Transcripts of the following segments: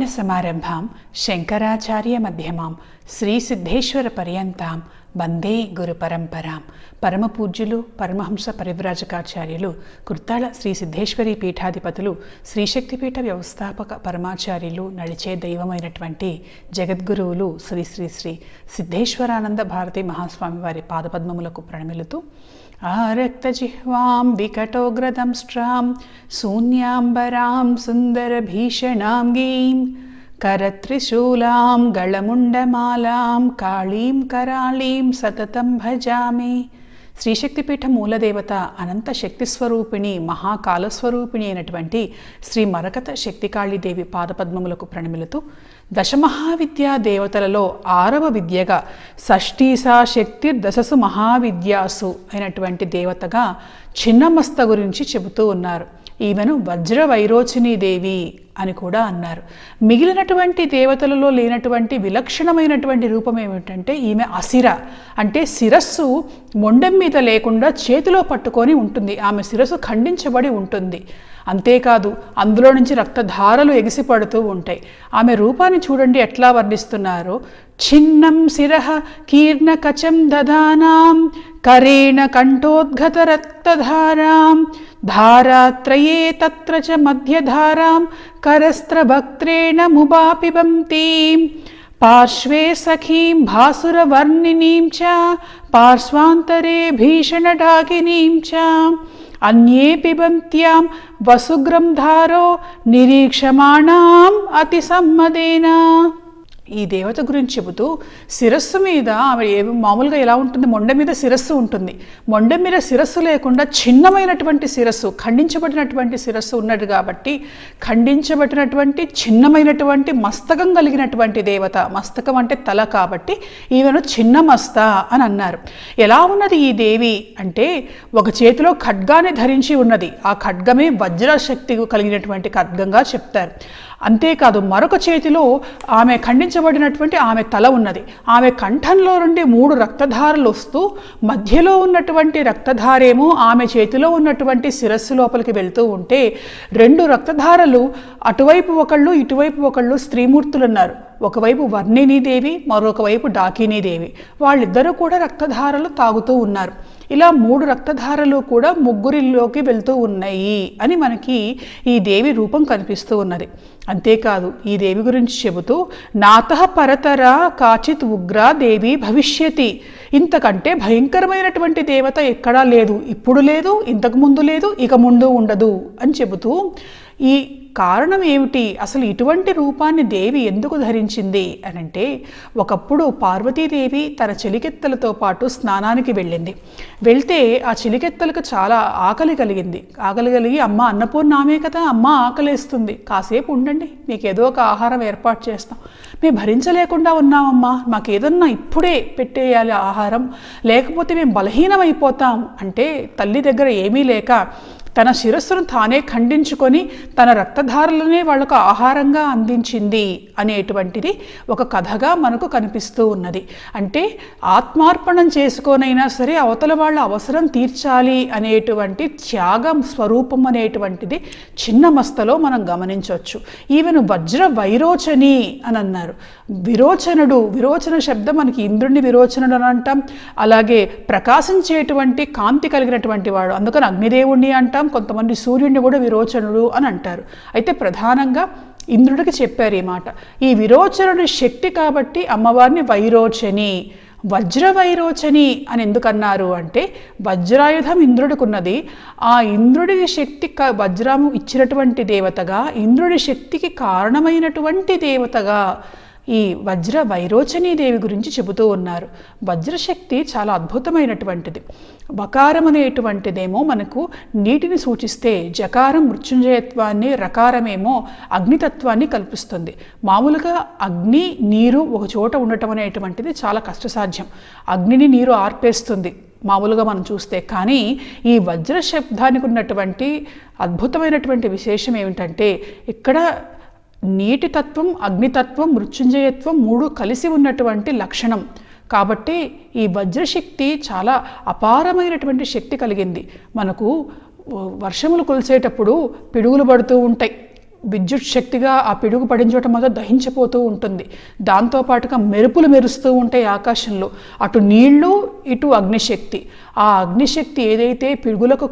సదాశివసమారంభాం శంకరాచార్యమధ్యమాం శ్రీసిద్ధేశ్వరపర్యంతాం వందే గురు పరంపరాం. పరమ పూజ్యులు పరమహంస పరివ్రాజకాచార్యులు కుర్తాళ శ్రీ సిద్ధేశ్వరి పీఠాధిపతులు శ్రీశక్తిపీఠ వ్యవస్థాపక పరమాచార్యులు నడిచే దైవమైనటువంటి జగద్గురువులు శ్రీ శ్రీ శ్రీ సిద్ధేశ్వరానంద భారతి మహాస్వామి వారి పాదపద్మములకు ప్రణమిలుతూ ఆరక్తజిహ్వాం వికటోగ్రదంష్ట్రాం శూన్యాంబరాం సుందరభీషణాంగీం కరత్రిశూలాం గళముండమాలాం కాళీం కరాళీం సతతం భజామి. శ్రీశక్తిపీఠ మూలదేవత అనంత శక్తిస్వరూపిణి మహాకాలస్వరూపిణి అయినటువంటి శ్రీ మరకత శక్తికాళీదేవి పాదపద్మములకు ప్రణమిలుతూ దశమహావిద్యా దేవతలలో 6వ విద్యగా షష్ఠీసా శక్తిర్దశసు మహావిద్యాసు అయినటువంటి దేవతగా చిన్నమస్త గురించి చెబుతూ ఉన్నారు. ఈమెను వజ్ర వైరోచినీ దేవి అని కూడా అన్నారు. మిగిలినటువంటి దేవతలలో లేనటువంటి విలక్షణమైనటువంటి రూపం ఏమిటంటే ఈమె అసిర, అంటే శిరస్సు మొండెం మీద లేకుండా చేతిలో పట్టుకొని ఉంటుంది. ఆమె శిరస్సు ఖండించబడి ఉంటుంది. అంతేకాదు అందులో నుంచి రక్తధారలు ఎగిసిపడుతూ ఉంటాయి. ఆమె రూపాన్ని చూడండి ఎట్లా వర్ణిస్తున్నారో. ఛిన్నం శిరః కీర్ణ కచం దదానాం కరేణ కంఠోద్గత రక్తధారాం ధారాత్రయే తత్ర చ మధ్యధారాం కరస్త్రభక్త్రేణ ముబాపిబంతీం పార్శ్వే సఖీం భాసురవర్ణినీం చ పార్శ్వాంతరే భీషణడాకినీం చ అన్యే పిబంత్యాం వసుగ్రం ధారో నిరీక్షమాణాం అతి సమ్మదేన. ఈ దేవత గురించి చెబుతూ శిరస్సు మీద ఆమె మామూలుగా ఎలా ఉంటుంది, మొండె మీద శిరస్సు ఉంటుంది. మొండె మీద శిరస్సు లేకుండా చిన్నమైనటువంటి శిరస్సు, ఖండించబడినటువంటి శిరస్సు ఉన్నది కాబట్టి ఖండించబడినటువంటి చిన్నమైనటువంటి మస్తకం కలిగినటువంటి దేవత. మస్తకం అంటే తల కాబట్టి ఈమెను చిన్నమస్త అని అన్నారు. ఎలా ఉన్నది ఈ దేవి అంటే ఒక చేతిలో ఖడ్గాన్ని ధరించి ఉన్నది. ఆ ఖడ్గమే వజ్రశక్తి కలిగినటువంటి ఖడ్గంగా చెప్తారు. అంతేకాదు మరొక చేతిలో ఆమె ఖండించబడినటువంటి ఆమె తల ఉన్నది. ఆమె కంఠంలో నుండి 3 రక్తధారలు వస్తూ మధ్యలో ఉన్నటువంటి రక్తధారేమో ఆమె చేతిలో ఉన్నటువంటి శిరస్సు లోపలికి వెళ్తూ ఉంటే 2 రక్తధారలు అటువైపు ఒకళ్ళు ఇటువైపు ఒకళ్ళు స్త్రీమూర్తులు ఉన్నారు. ఒకవైపు వర్ణినీదేవి, మరొక వైపు డాకినీదేవి. వాళ్ళిద్దరూ కూడా రక్తధారలు తాగుతూ ఉన్నారు. ఇలా 3 రక్తధారలు కూడా ముగ్గురిలోకి వెళ్తూ ఉన్నాయి అని మనకి ఈ దేవి రూపం కనిపిస్తూ ఉన్నది. అంతేకాదు ఈ దేవి గురించి చెబుతూ నాతః పరతర కాచిత్ ఉగ్రా దేవి భవిష్యతి. ఇంతకంటే భయంకరమైనటువంటి దేవత ఎక్కడా లేదు, ఇప్పుడు లేదు, ఇంతకుముందు లేదు, ఇక ముందు ఉండదు అని చెబుతూ ఈ కారణం ఏమిటి, అసలు ఇటువంటి రూపాన్ని దేవి ఎందుకు ధరించింది అనంటే, ఒకప్పుడు పార్వతీదేవి తన చెలికెత్తలతో పాటు స్నానానికి వెళ్ళింది. వెళ్తే ఆ చెలికెత్తలకు చాలా ఆకలి కలిగింది. ఆకలి కలిగి అమ్మ అన్నపూర్ణామే కదా, అమ్మ ఆకలేస్తుంది, కాసేపు ఉండండి, మీకు ఏదో ఒక ఆహారం ఏర్పాటు చేస్తాం, మేము భరించలేకుండా ఉన్నామమ్మా, మాకు ఏదన్నా ఇప్పుడే పెట్టేయాలి ఆహారం, లేకపోతే మేము బలహీనమైపోతాం అంటే తల్లి దగ్గర ఏమీ లేక తన శిరస్సును తానే ఖండించుకొని తన రక్తధారలనే వాళ్ళకు ఆహారంగా అందించింది అనేటువంటిది ఒక కథగా మనకు కనిపిస్తూ ఉన్నది. అంటే ఆత్మార్పణం చేసుకోనైనా సరే అవతల వాళ్ళ అవసరం తీర్చాలి అనేటువంటి త్యాగం స్వరూపం అనేటువంటిది చిన్నమస్తలో మనం గమనించవచ్చు. ఈవెను వజ్ర వైరోచని అని అన్నారు. విరోచన శబ్దం మనకి ఇంద్రుడిని విరోచనుడు అని అంటాం. అలాగే ప్రకాశించేటువంటి కాంతి కలిగినటువంటి వాడు, అందుకని అగ్నిదేవుణ్ణి అంటాం. కొంతమంది సూర్యుడిని కూడా విరోచనుడు అని అంటారు. అయితే ప్రధానంగా ఇంద్రుడికి చెప్పారు ఈ మాట. ఈ విరోచనుడి శక్తి కాబట్టి అమ్మవారిని వైరోచని, వజ్ర వైరోచని అని ఎందుకన్నారు అంటే వజ్రాయుధం ఇంద్రుడికి ఉన్నది. ఆ ఇంద్రుడి శక్తి వజ్రము ఇచ్చినటువంటి దేవతగా, ఇంద్రుడి శక్తికి కారణమైనటువంటి దేవతగా ఈ వజ్ర వైరోచనీ దేవి గురించి చెబుతూ ఉన్నారు. వజ్రశక్తి చాలా అద్భుతమైనటువంటిది. వకారం అనేటువంటిదేమో మనకు నీటిని సూచిస్తే, జకారం మృత్యుంజయత్వాన్ని, రకారమేమో అగ్నితత్వాన్ని కల్పిస్తుంది. మామూలుగా అగ్ని నీరు ఒక చోట ఉండటం అనేటువంటిది చాలా కష్టసాధ్యం. అగ్నిని నీరు ఆర్పేస్తుంది మామూలుగా మనం చూస్తే. కానీ ఈ వజ్ర శబ్దానికి ఉన్నటువంటి అద్భుతమైనటువంటి విశేషం ఏమిటంటే ఇక్కడ నీటితత్వం, అగ్నితత్వం, మృత్యుంజయత్వం 3 కలిసి ఉన్నటువంటి లక్షణం. కాబట్టి ఈ వజ్రశక్తి చాలా అపారమైనటువంటి శక్తి కలిగింది. మనకు వర్షములు కులిసేటప్పుడు పిడుగులు పడుతూ ఉంటాయి. విద్యుత్ శక్తిగా ఆ పిడుగు పడిన చోట మొదట దహించిపోతూ ఉంటుంది. దాంతోపాటుగా మెరుపులు మెరుస్తూ ఉంటాయి ఆకాశంలో. అటు నీళ్లు, ఇటు అగ్నిశక్తి. ఆ అగ్నిశక్తి ఏదైతే పిడుగులకు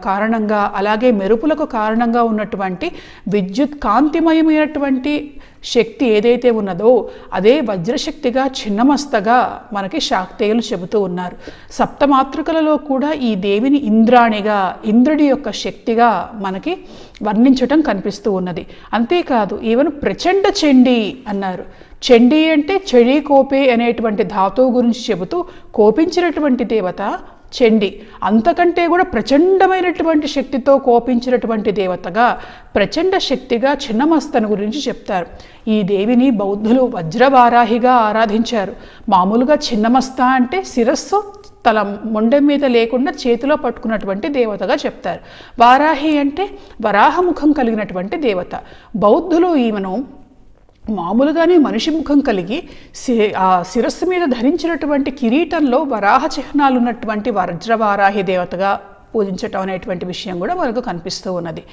కారణంగా, అలాగే మెరుపులకు కారణంగా ఉన్నటువంటి విద్యుత్ కాంతిమయమైనటువంటి శక్తి ఏదైతే ఉన్నదో అదే వజ్రశక్తిగా చిన్నమస్తగా మనకి శాక్తేయులు చెబుతూ ఉన్నారు. సప్తమాతృకలలో కూడా ఈ దేవిని ఇంద్రాణిగా, ఇంద్రుడి యొక్క శక్తిగా మనకి వర్ణించటం కనిపిస్తూ ఉన్నది. అంతేకాదు ఈవెన్ ప్రచండ చండీ అన్నారు. చండీ అంటే చెడి కోపే అనేటువంటి ధాతువు గురించి చెబుతూ కోపించినటువంటి దేవత చండి. అంతకంటే కూడా ప్రచండమైనటువంటి శక్తితో కోపించినటువంటి దేవతగా, ప్రచండ శక్తిగా చిన్నమస్తను గురించి చెప్తారు. ఈ దేవిని బౌద్ధులు వజ్రవారాహిగా ఆరాధించారు. మామూలుగా చిన్నమస్త అంటే శిరస్సు తల మొండెం మీద లేకుండా చేతిలో పట్టుకున్నటువంటి దేవతగా చెప్తారు. వారాహి అంటే వరాహముఖం కలిగినటువంటి దేవత. బౌద్ధులు ఈమెను మామూలుగానే మనిషి ముఖం కలిగి ఆ శిరస్సు మీద ధరించినటువంటి కిరీటంలో వరాహ చిహ్నాలు ఉన్నటువంటి వజ్రవారాహి దేవతగా పూజించటం అనేటువంటి విషయం కూడా మనకు కనిపిస్తూ ఉన్నది.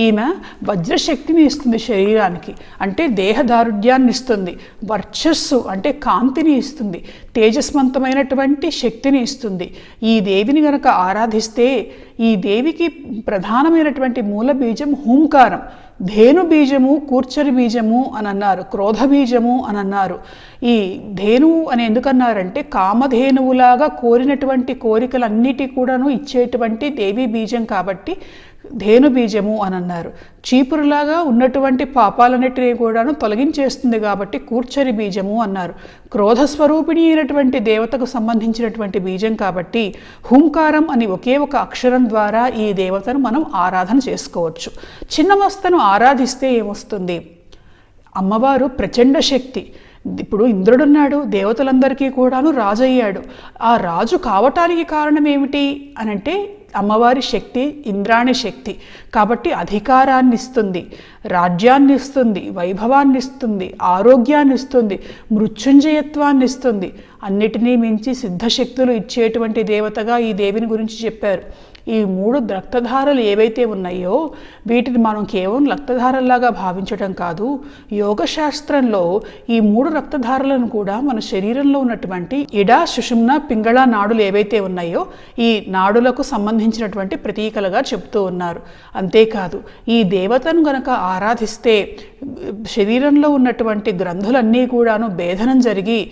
ఈమె వజ్రశక్తిని ఇస్తుంది శరీరానికి, అంటే దేహదారుఢ్యాన్ని ఇస్తుంది. వర్చస్సు అంటే కాంతిని ఇస్తుంది. తేజస్వంతమైనటువంటి శక్తిని ఇస్తుంది. ఈ దేవిని గనక ఆరాధిస్తే ఈ దేవికి ప్రధానమైనటువంటి మూల బీజం హూంకారం. ధేను బీజము, కూర్చరి బీజము అని అన్నారు, క్రోధ బీజము అని అన్నారు. ఈ ధేనువు అని ఎందుకన్నారంటే కామధేనువులాగా కోరినటువంటి కోరికలన్నిటి కూడాను ఇచ్చేటువంటి దేవీ బీజం కాబట్టి ధేను బీజము అని అన్నారు. చీపురులాగా ఉన్నటువంటి పాపాలన్నిటినీ కూడాను తొలగించేస్తుంది కాబట్టి కూర్చరి బీజము అన్నారు. క్రోధస్వరూపిణి అయినటువంటి దేవతకు సంబంధించినటువంటి బీజం కాబట్టి హూంకారం అని ఒకే ఒక అక్షరం ద్వారా ఈ దేవతను మనం ఆరాధన చేసుకోవచ్చు. చిన్నమస్తను ఆరాధిస్తే ఏమొస్తుంది? అమ్మవారు ప్రచండ శక్తి. ఇప్పుడు ఇంద్రుడున్నాడు, దేవతలందరికీ కూడాను రాజు అయ్యాడు. ఆ రాజు కావటానికి కారణం ఏమిటి అనంటే అమ్మవారి శక్తి, ఇంద్రాణి శక్తి. కాబట్టి అధికారాన్ని ఇస్తుంది, రాజ్యాన్ని ఇస్తుంది, వైభవాన్ని ఇస్తుంది, ఆరోగ్యాన్ని ఇస్తుంది, మృత్యుంజయత్వాన్ని ఇస్తుంది. అన్నిటినీ మించి సిద్ధశక్తులు ఇచ్చేటువంటి దేవతగా ఈ దేవిని గురించి చెప్పారు. ఈ 3 రక్తధారలు ఏవైతే ఉన్నాయో వీటిని మనం కేవలం రక్తధారల్లాగా భావించడం కాదు. యోగశాస్త్రంలో ఈ 3 రక్తధారలను కూడా మన శరీరంలో ఉన్నటువంటి ఇడ, సుషుమ్న, పింగళ నాడులు ఏవైతే ఉన్నాయో ఈ నాడులకు సంబంధించినటువంటి ప్రతీకలుగా చెప్తూ ఉన్నారు. అంతేకాదు ఈ దేవతను గనక ఆరాధిస్తే శరీరంలో ఉన్నటువంటి గ్రంథులన్నీ కూడాను భేదనం జరిగి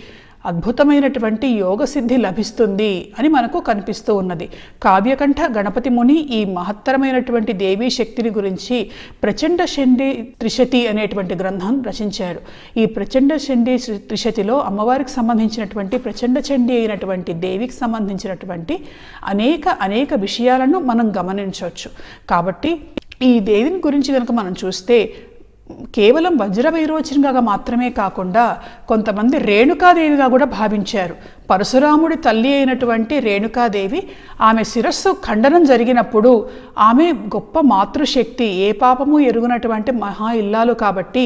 అద్భుతమైనటువంటి యోగ సిద్ధి లభిస్తుంది అని మనకు కనిపిస్తూ ఉన్నది. కావ్యకంఠ గణపతి ముని ఈ మహత్తరమైనటువంటి దేవీ శక్తిని గురించి ప్రచండ చండీ త్రిశతి అనేటువంటి గ్రంథం రచించారు. ఈ ప్రచండ చండీ త్రిశతిలో అమ్మవారికి సంబంధించినటువంటి ప్రచండ చండీ అయినటువంటి దేవికి సంబంధించినటువంటి అనేక విషయాలను మనం గమనించవచ్చు. కాబట్టి ఈ దేవిని గురించి కనుక మనం చూస్తే కేవలం వజ్రవైరోచనగా మాత్రమే కాకుండా కొంతమంది రేణుకాదేవిగా కూడా భావించారు. పరశురాముడి తల్లి అయినటువంటి రేణుకాదేవి, ఆమె శిరస్సు ఖండనం జరిగినప్పుడు ఆమె గొప్ప మాతృశక్తి, ఏ పాపము ఎరుగునటువంటి మహా ఇల్లాలు కాబట్టి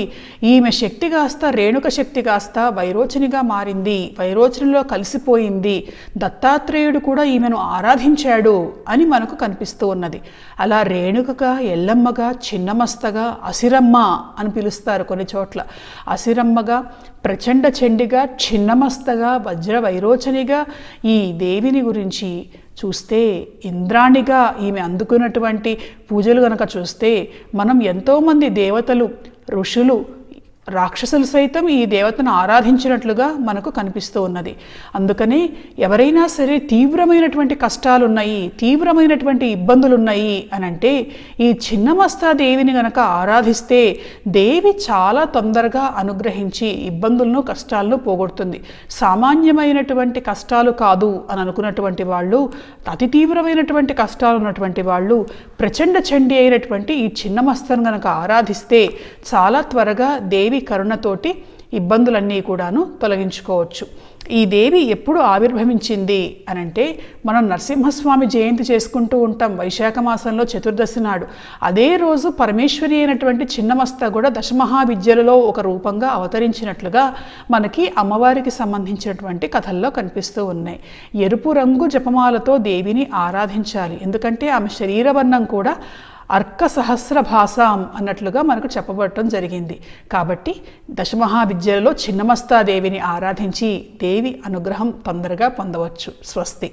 ఈమె శక్తి కాస్త రేణుక శక్తి కాస్త వైరోచనిగా మారింది, వైరోచనలో కలిసిపోయింది. దత్తాత్రేయుడు కూడా ఈమెను ఆరాధించాడు అని మనకు కనిపిస్తూ ఉన్నది. అలా రేణుకగా, ఎల్లమ్మగా, చిన్నమస్తగా, అసిరమ్మ అని పిలుస్తారు కొన్ని చోట్ల. అసిరమ్మగా, ప్రచండ చండిగా, చిన్నమస్తగా, వజ్ర వైరోచనిగా ఈ దేవిని గురించి చూస్తే, ఇంద్రాణిగా ఈమె అందుకున్నటువంటి పూజలు గనక చూస్తే మనం ఎంతోమంది దేవతలు, ఋషులు, రాక్షసులు సైతం ఈ దేవతను ఆరాధించినట్లుగా మనకు కనిపిస్తూ ఉన్నది. అందుకని ఎవరైనా సరే తీవ్రమైనటువంటి కష్టాలు ఉన్నాయి, తీవ్రమైనటువంటి ఇబ్బందులు ఉన్నాయి అని అంటే ఈ చిన్నమస్తా దేవిని గనక ఆరాధిస్తే దేవి చాలా తొందరగా అనుగ్రహించి ఇబ్బందులను, కష్టాలను పోగొడుతుంది. సామాన్యమైనటువంటి కష్టాలు కాదు అని అనుకున్నటువంటి వాళ్ళు, అతి తీవ్రమైనటువంటి కష్టాలు ఉన్నటువంటి వాళ్ళు ప్రచండ చండి అయినటువంటి ఈ చిన్నమస్తను గనక ఆరాధిస్తే చాలా త్వరగా దేవి కరుణతోటి ఇబ్బందులన్నీ కూడాను తొలగించుకోవచ్చు. ఈ దేవి ఎప్పుడు ఆవిర్భవించింది అనంటే మనం నరసింహస్వామి జయంతి చేసుకుంటూ ఉంటాం వైశాఖ మాసంలో చతుర్దశి నాడు. అదే రోజు పరమేశ్వరి అయినటువంటి చిన్నమస్త కూడా దశమహావిద్యలలో ఒక రూపంగా అవతరించినట్లుగా మనకి అమ్మవారికి సంబంధించినటువంటి కథల్లో కనిపిస్తూ ఉన్నాయి. ఎరుపు రంగు జపమాలతో దేవిని ఆరాధించాలి. ఎందుకంటే ఆమె శరీరవర్ణం కూడా అర్క సహస్రభాసాం అన్నట్లుగా మనకు చెప్పబడటం జరిగింది. కాబట్టి దశమహావిద్యలలో చిన్నమస్తాదేవిని ఆరాధించి దేవి అనుగ్రహం తొందరగా పొందవచ్చు. స్వస్తి.